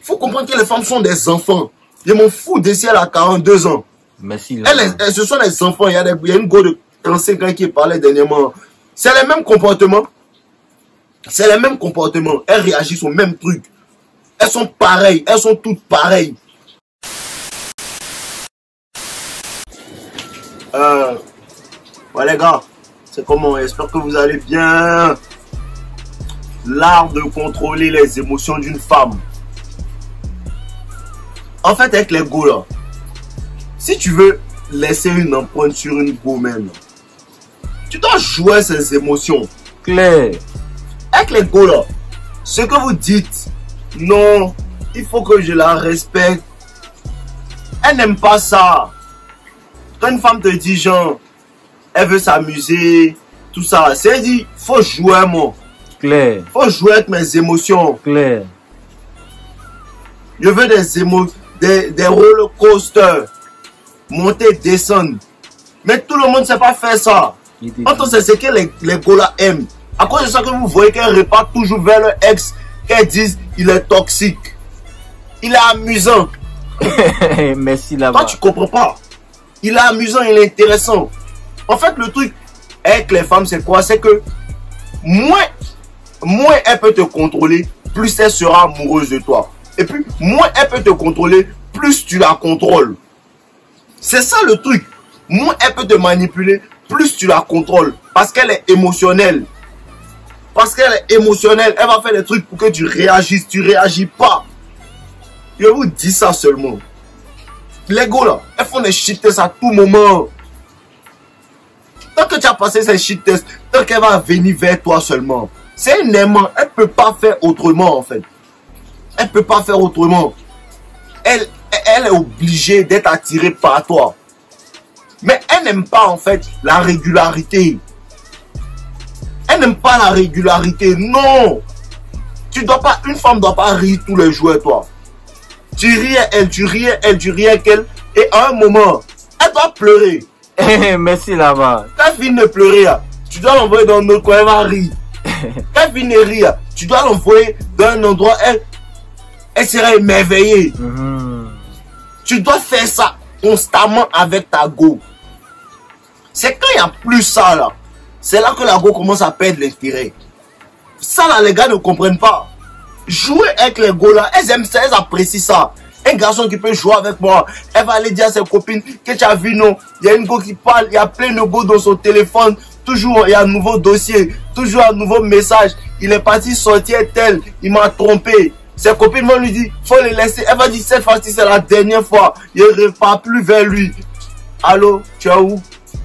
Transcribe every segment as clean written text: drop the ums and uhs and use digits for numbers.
Il faut comprendre que les femmes sont des enfants. Je m'en fous de si elle a 42 ans. Merci. Ce sont des enfants. Il y a une go de 35 ans qui parlait dernièrement. C'est les mêmes comportements. C'est les mêmes comportements. Elles réagissent au même truc. Elles sont pareilles. Elles sont toutes pareilles. Ouais les gars, c'est comment? J'espère que vous allez bien. L'art de contrôler les émotions d'une femme. En fait, avec les go là, si tu veux laisser une empreinte sur une go même, tu dois jouer ses émotions. Claire. Avec les go là, ce que vous dites, non, il faut que je la respecte. Elle n'aime pas ça. Quand une femme te dit genre, elle veut s'amuser, tout ça, c'est dit, faut jouer moi. Claire. Faut jouer avec mes émotions. Claire. Je veux des roller coasters. Monter, descendre. Mais tout le monde ne sait pas faire ça. Entre c'est ce que les gars aiment. À cause de ça que vous voyez qu'elles repartent toujours vers leur ex, qu'elles disent il est toxique. Il est amusant. Merci là-bas. Toi tu comprends pas. Il est amusant, il est intéressant. En fait le truc avec les femmes c'est quoi? C'est que moins elle peut te contrôler, plus elle sera amoureuse de toi. Et puis moins elle peut te contrôler, plus tu la contrôles. C'est ça le truc. Moins elle peut te manipuler, plus tu la contrôles. Parce qu'elle est émotionnelle. Parce qu'elle est émotionnelle. Elle va faire des trucs pour que tu réagisses. Tu réagis pas. Je vous dis ça seulement. Les gars là, elles font des shit tests à tout moment. Tant que tu as passé ces shit tests, tant qu'elle va venir vers toi seulement. C'est un aimant. Elle peut pas faire autrement en fait. Elle peut pas faire autrement. Elle est obligée d'être attirée par toi. Mais elle n'aime pas en fait la régularité. Elle n'aime pas la régularité. Non. Tu dois pas, une femme doit pas rire tous les jours toi. Tu ris à elle, tu ris à elle, tu ris à elle. Et à un moment, elle doit pleurer. Merci là-bas. Quand elle finit de pleurer, tu dois l'envoyer dans un autre coin, elle va rire. Quand elle finit de rire, tu dois l'envoyer dans un endroit, elle sera émerveillée. Tu dois faire ça constamment avec ta go. C'est quand il n'y a plus ça là. C'est là que la go commence à perdre l'intérêt. Ça là, les gars ne comprennent pas. Jouer avec les go là, elles aiment ça, elles apprécient ça. Un garçon qui peut jouer avec moi, elle va aller dire à ses copines que tu as vu non, il y a une go qui parle, il y a plein de go dans son téléphone. Toujours il y a un nouveau dossier, toujours un nouveau message. Il est parti sortir tel, il m'a trompé. Ses copines vont lui dire, faut les laisser. Elle va dire, cette fois-ci c'est la dernière fois. Il ne repart plus vers lui. Allô, tu es où?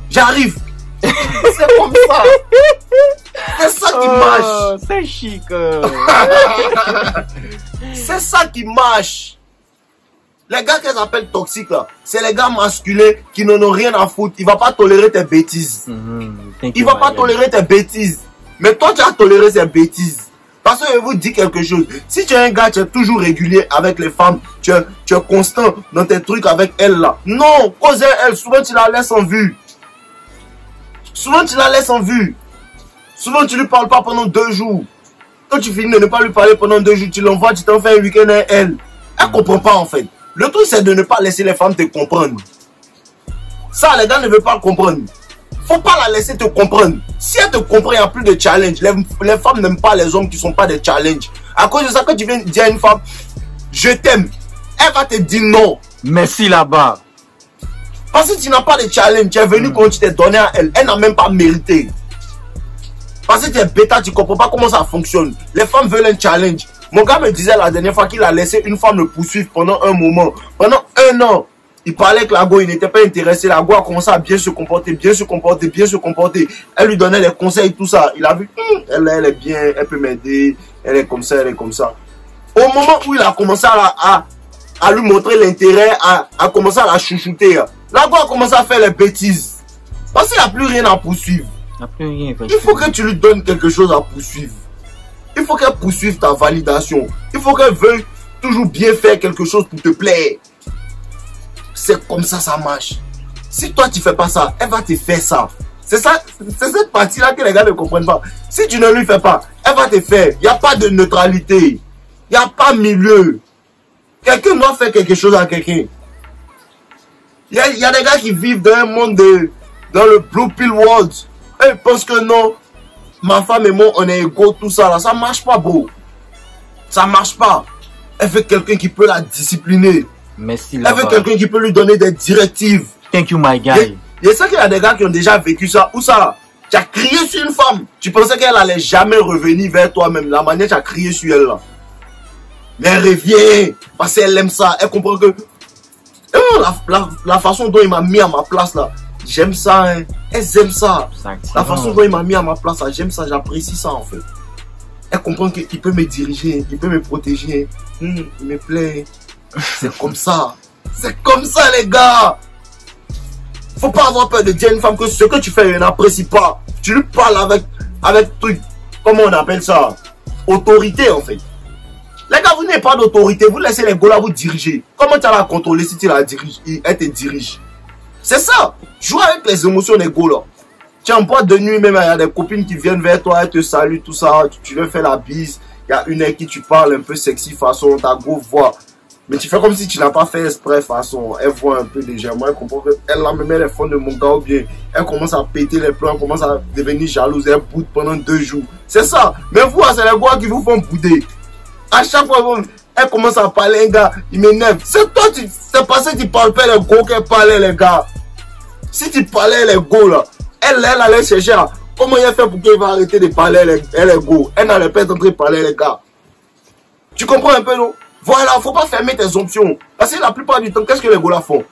J'arrive. C'est comme ça. C'est ça qui marche. C'est chic. C'est ça qui marche. Les gars qu'elles appellent toxiques là, c'est les gars masculins qui n'en ont rien à foutre. Il va pas tolérer tes bêtises. Il va pas tolérer tes bêtises. Mais toi tu as toléré ces bêtises. Parce que je vous dis quelque chose. Si tu es un gars, tu es toujours régulier avec les femmes, tu es constant dans tes trucs avec elles là. Non, cause elle, souvent tu la laisses en vue. Souvent tu la laisses en vue. Souvent tu lui parles pas pendant 2 jours. Quand tu finis de ne pas lui parler pendant 2 jours, tu l'envoies, tu t'en fais un week-end à elle. Elle comprend pas en fait. Le truc c'est de ne pas laisser les femmes te comprendre. Ça les gars ne veulent pas comprendre. Faut pas la laisser te comprendre. Si elle te comprend, il n'y a plus de challenge. Les femmes n'aiment pas les hommes qui ne sont pas des challenges. À cause de ça, quand tu viens dire à une femme, je t'aime, elle va te dire non. Merci là-bas. Parce que tu n'as pas de challenge. Tu es venu quand tu t'es donné à elle. Elle n'a même pas mérité. Parce que tu es bêta, tu ne comprends pas comment ça fonctionne. Les femmes veulent un challenge. Mon gars me disait la dernière fois qu'il a laissé une femme le poursuivre pendant un moment. Pendant 1 an. Il parlait que la go, il n'était pas intéressé. La go a commencé à bien se comporter, bien se comporter, bien se comporter. Elle lui donnait des conseils, tout ça. Il a vu, elle est bien, elle peut m'aider. Elle est comme ça, elle est comme ça. Au moment où il a commencé à lui montrer l'intérêt, à commencer à la chouchouter, la go a commencé à faire les bêtises. Parce qu'il n'a plus rien à poursuivre. Il faut que tu lui donnes quelque chose à poursuivre. Il faut qu'elle poursuive ta validation. Il faut qu'elle veuille toujours bien faire quelque chose pour te plaire. C'est comme ça, ça marche. Si toi tu fais pas ça, elle va te faire ça. C'est ça, c'est cette partie-là que les gars ne comprennent pas. Si tu ne lui fais pas, elle va te faire. Il n'y a pas de neutralité. Il n'y a pas milieu. Quelqu'un doit faire quelque chose à quelqu'un. Il y a des gars qui vivent dans un monde dans le blue pill world. Et ils pensent que non, ma femme et moi, on est égaux, tout ça là. Ça marche pas, bro. Ça marche pas. Elle veut quelqu'un qui peut la discipliner. Merci Elle là-bas. veut quelqu'un qui peut lui donner des directives. Thank you, my guy. Et ça qu'il y a des gars qui ont déjà vécu ça. Où ça? Tu as crié sur une femme. Tu pensais qu'elle allait jamais revenir vers toi-même. La manière tu as crié sur elle là. Mais elle revient. Parce qu'elle aime ça. Elle comprend que... La façon dont il m'a mis à ma place là. J'aime ça. Hein. Elles aiment ça. La façon dont il m'a mis à ma place là. J'aime ça. J'apprécie ça en fait. Elle comprend qu'il peut me diriger. Il peut me protéger. Il me plaît. C'est comme ça. C'est comme ça les gars. Faut pas avoir peur de dire à une femme que ce que tu fais, elle n'apprécie pas. Tu lui parles avec truc, comment on appelle ça? Autorité en fait. Les gars, vous n'avez pas d'autorité, vous laissez les gars là vous diriger. Comment tu vas la contrôler si tu la diriges, elle te dirige? C'est ça. Joue avec les émotions des gars là. Tu es en boîte de nuit, même il y a des copines qui viennent vers toi, elles te saluent, tout ça. Tu veux faire la bise. Il y a une avec qui tu parles un peu sexy façon, ta grosse voix. Mais tu fais comme si tu n'as pas fait exprès façon. Elle voit un peu légèrement, elle comprend qu'elle là me met les fonds de mon gars ou bien. Elle commence à péter les plans, elle commence à devenir jalouse, elle boude pendant 2 jours. C'est ça. Mais vous, c'est les gars qui vous font bouder. À chaque fois, elle commence à parler, un gars, il m'énerve. C'est toi, c'est parce que tu parles pas les gars qu'elle parlait, les gars. Si tu parlais les gars là, elle allait chercher comment elle fait pour qu'elle va arrêter de parler les gars. Elle n'allait pas être en train de parler les gars. Tu comprends un peu, non? Voilà, faut pas fermer tes options. Parce que la plupart du temps, qu'est-ce que les gars font?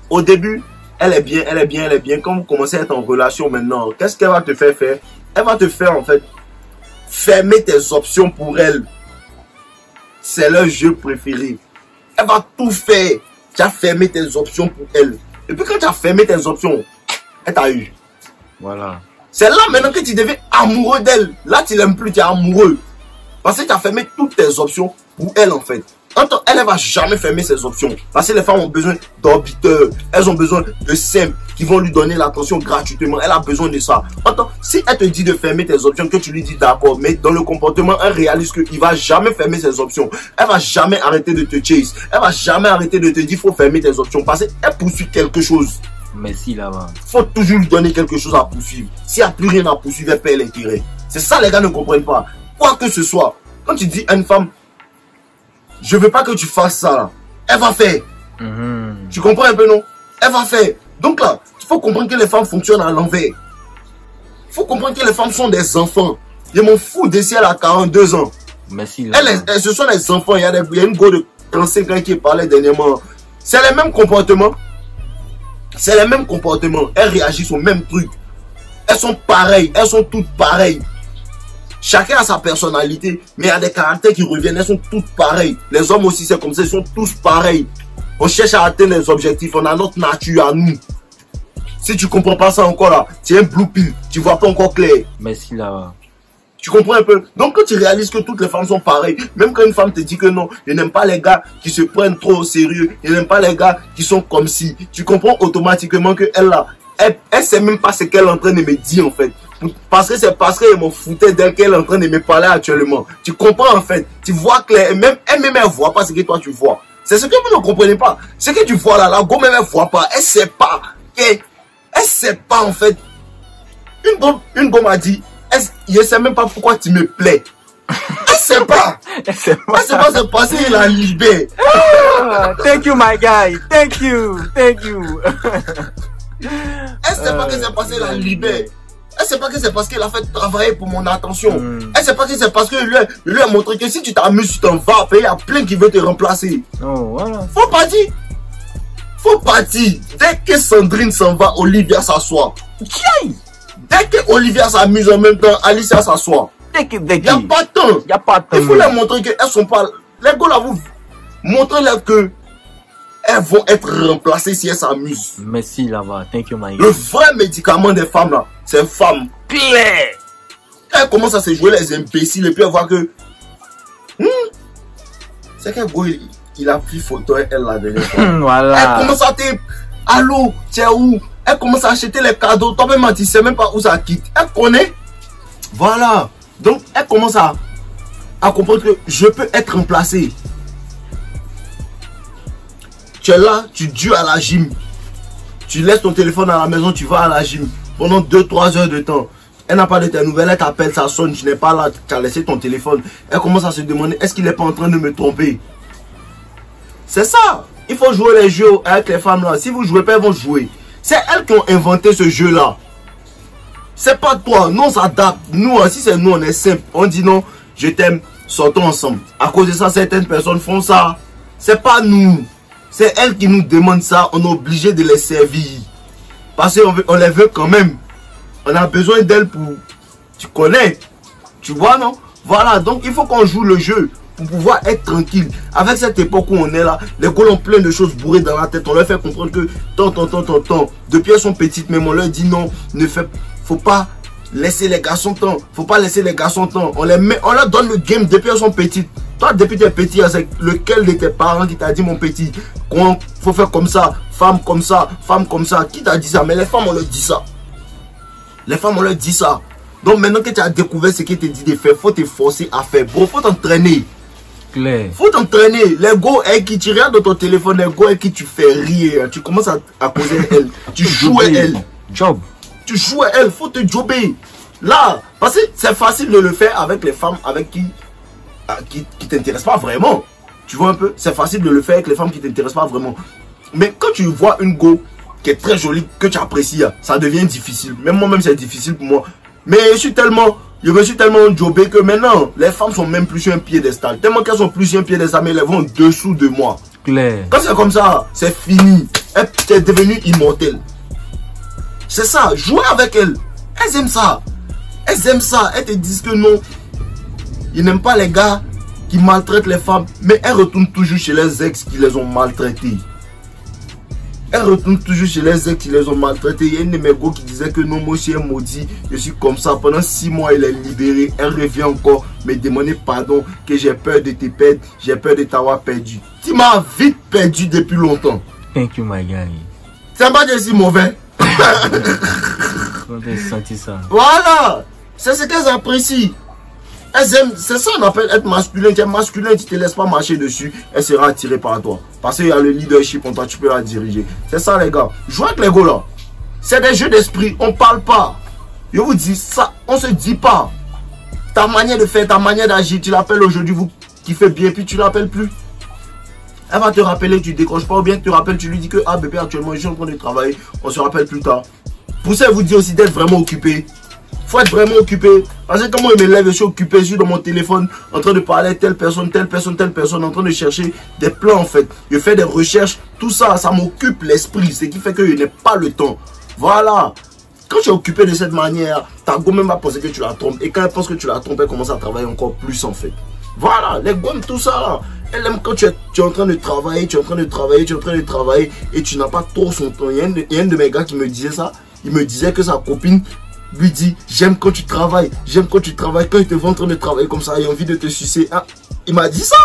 Au début, elle est bien, elle est bien, elle est bien. Quand vous commencez à être en relation maintenant, qu'est-ce qu'elle va te faire faire? Elle va te faire en fait fermer tes options pour elle. C'est leur jeu préféré. Elle va tout faire. Tu as fermé tes options pour elle. Et puis quand tu as fermé tes options, elle t'a eu. Voilà. C'est là maintenant que tu deviens amoureux d'elle. Là, tu l'aimes plus, tu es amoureux. Parce que tu as fermé toutes tes options pour elle en fait. Elle ne va jamais fermer ses options. Parce que les femmes ont besoin d'orbiteurs. Elles ont besoin de simple qui vont lui donner l'attention gratuitement. Elle a besoin de ça. Si elle te dit de fermer tes options, que tu lui dis d'accord, mais dans le comportement, elle réalise qu'il ne va jamais fermer ses options. Elle ne va jamais arrêter de te chase. Elle ne va jamais arrêter de te dire qu'il faut fermer tes options. Parce qu'elle poursuit quelque chose. Merci là-bas. Il faut toujours lui donner quelque chose à poursuivre. S'il n'y a plus rien à poursuivre, elle perd l'intérêt. C'est ça les gars ne comprennent pas. Quoi que ce soit, quand tu dis à une femme, je veux pas que tu fasses ça là, elle va faire. Tu comprends un peu, non? Elle va faire. Donc là, il faut comprendre que les femmes fonctionnent à l'envers. Il faut comprendre que les femmes sont des enfants. Je m'en fous de si elle a 42 ans. Merci là-bas. Ce sont des enfants. Il y a une go de 35 ans qui parlait dernièrement. C'est les mêmes comportements. C'est les mêmes comportements. Elles réagissent au même truc. Elles sont pareilles. Elles sont toutes pareilles. Chacun a sa personnalité, mais il y a des caractères qui reviennent, elles sont toutes pareilles. Les hommes aussi, c'est comme ça, ils sont tous pareils. On cherche à atteindre les objectifs, on a notre nature à nous. Si tu comprends pas ça encore là, tu es un blue pill, tu vois pas encore clair. Merci là-bas. Tu comprends un peu? Donc quand tu réalises que toutes les femmes sont pareilles, même quand une femme te dit que non, je n'aime pas les gars qui se prennent trop au sérieux, je n'aime pas les gars qui sont comme si, tu comprends automatiquement que elle là, elle sait même pas ce qu'elle est en train de me dire en fait. Parce que c'est parce qu'elle m'en foutait d'elle qu'elle est en train de me parler actuellement. Tu comprends en fait. Tu vois clair. Même elle-même elle voit pas ce que toi tu vois. C'est ce que vous ne comprenez pas. Ce que tu vois là, la go même elle voit pas. Elle sait pas. Elle sait pas en fait. Une go m'a dit, je sais même pas pourquoi tu me plais. Elle sait pas. Elle sait pas c'est passé la libère. Thank you my guy. Thank you. Thank you. Elle sait pas que c'est passé la libère. Elle sait pas que c'est parce qu'elle a fait travailler pour mon attention. Elle sait pas que c'est parce que lui a montré que si tu t'amuses, tu t'en vas. Il y a plein qui veulent te remplacer. Oh, voilà. Faut pas dire. Faut pas dire. Dès que Sandrine s'en va, Olivia s'assoit. Dès que Olivia s'amuse en même temps, Alicia s'assoit. Il n'y a pas de temps. Y a pas de temps. Il faut leur montrer qu'elles sont pas... Les gars là, vous montrez-leur que elles vont être remplacées si elles s'amusent. Merci là-bas. Thank you, my God. Le vrai médicament des femmes là, c'est femme. Claire. Quand elle commence à se jouer les imbéciles et puis elle voit que... c'est qu'un gars, il a pris photo elle la dernière fois. Voilà. Elle commence à te... Allô, tu es où? Elle commence à acheter les cadeaux. Toi-même, tu sais même pas où ça quitte. Elle connaît. Voilà. Donc, elle commence à comprendre que je peux être remplacé. Tu es là, tu dures à la gym. Tu laisses ton téléphone à la maison, tu vas à la gym pendant 2-3 heures de temps. Elle n'a pas de tes nouvelles, elle t'appelle, ça sonne, tu n'es pas là, tu as laissé ton téléphone. Elle commence à se demander, est-ce qu'il n'est pas en train de me tromper? C'est ça. Il faut jouer les jeux avec les femmes là. Si vous ne jouez pas, elles vont jouer. C'est elles qui ont inventé ce jeu là. C'est pas toi. Nous on s'adapte. Nous, si c'est nous, on est simple. On dit non, je t'aime, sortons ensemble. À cause de ça, certaines personnes font ça. C'est pas nous. C'est elles qui nous demandent ça. On est obligé de les servir. Parce qu'on les veut quand même. On a besoin d'elles pour... Tu connais. Tu vois, non? Voilà. Donc, il faut qu'on joue le jeu pour pouvoir être tranquille. Avec cette époque où on est là, les gars ont plein de choses bourrées dans la tête. On leur fait comprendre que tant. Depuis elles sont petites, même on leur dit non, faut pas laisser les garçons temps. Faut pas laisser les garçons temps. On leur donne le game depuis elles sont petites. Toi, depuis tes petits, c'est lequel de tes parents qui t'a dit, mon petit, qu'on faut faire comme ça, femme comme ça, femme comme ça. Qui t'a dit ça? Mais les femmes, on leur dit ça. Les femmes, on leur dit ça. Donc maintenant que tu as découvert ce qui te dit de faire, faut te forcer à faire. Bro, faut t'entraîner. Claire. Faut t'entraîner. Les gars avec qui tu regardes dans ton téléphone, les gars avec qui tu fais rire, tu commences à causer elle. Tu joues à elle. Job. Tu joues à elle, faut te jobber. Là, parce que c'est facile de le faire avec les femmes avec qui t'intéressent pas vraiment. Tu vois un peu? C'est facile de le faire avec les femmes qui t'intéressent pas vraiment. Mais quand tu vois une go qui est très jolie, que tu apprécies, ça devient difficile. Même moi-même, c'est difficile pour moi. Mais je me suis tellement jobé que maintenant, les femmes sont même plus sur un piédestal. Tellement qu'elles sont plus sur un piédestal, mais elles vont en dessous de moi. Claire. Quand c'est comme ça, c'est fini. Elle est devenue immortelle. C'est ça, jouer avec elles. Elles aiment ça. Elles aiment ça. Elles te disent que non. Ils n'aiment pas les gars qui maltraitent les femmes. Mais elles retournent toujours chez les ex qui les ont maltraitées. Elles retournent toujours chez les ex qui les ont maltraitées. Il y a une de mes gars qui disait que non, moi je suis un maudit. Je suis comme ça. Pendant 6 mois, il est libéré. Elle revient encore me demander pardon. Que j'ai peur de te perdre. J'ai peur de t'avoir perdu. Tu m'as vite perdu depuis longtemps. Thank you, my guy. C'est pas si mauvais. Senti ça. Voilà. C'est ce qu'elles apprécient. Elles aiment, c'est ça qu'on appelle être masculin. Tu es masculin, tu ne te laisses pas marcher dessus, elle sera attirée par toi. Parce qu'il y a le leadership en toi, tu peux la diriger. C'est ça les gars. Jouez avec les gars là. C'est des jeux d'esprit, on ne parle pas. Je vous dis ça, on ne se dit pas. Ta manière de faire, ta manière d'agir, tu l'appelles aujourd'hui, vous qui fait bien, puis tu ne l'appelles plus. Elle va te rappeler, tu décroches pas, ou bien tu te rappelles, tu lui dis que ah bébé actuellement je suis en train de travailler, on se rappelle plus tard. Pour ça, elle vous dit aussi d'être vraiment occupé. Faut être vraiment occupé. Parce que quand moi je me lève, je suis occupé, je suis dans mon téléphone en train de parler à telle personne, en train de chercher des plans en fait. Je fais des recherches, tout ça, ça m'occupe l'esprit, ce qui fait que je n'ai pas le temps. Voilà. Quand tu es occupé de cette manière, ta go même va penser que tu la trompes. Et quand elle pense que tu la trompes, elle commence à travailler encore plus en fait. Voilà, les gommes, tout ça là. Elle aime quand tu es en train de travailler, et tu n'as pas trop son temps. Il y a un de mes gars qui me disait ça. Il me disait que sa copine lui dit j'aime quand tu travailles, quand il te voit en train de travailler comme ça, il a envie de te sucer. Ah, il m'a dit ça.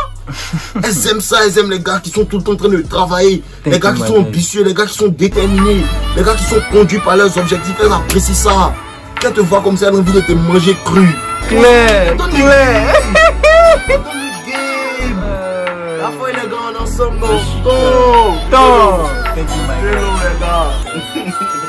Elles aiment ça, elles aiment les gars qui sont tout le temps en train de travailler, les gars qui sont ambitieux, les gars qui sont déterminés, les gars qui sont conduits par leurs objectifs. Elles apprécient ça. Quand elle te voit comme ça, elle a envie de te manger cru. Claire, Claire. La fois les gars, on est ensemble. Thank you, my guy. Les gars.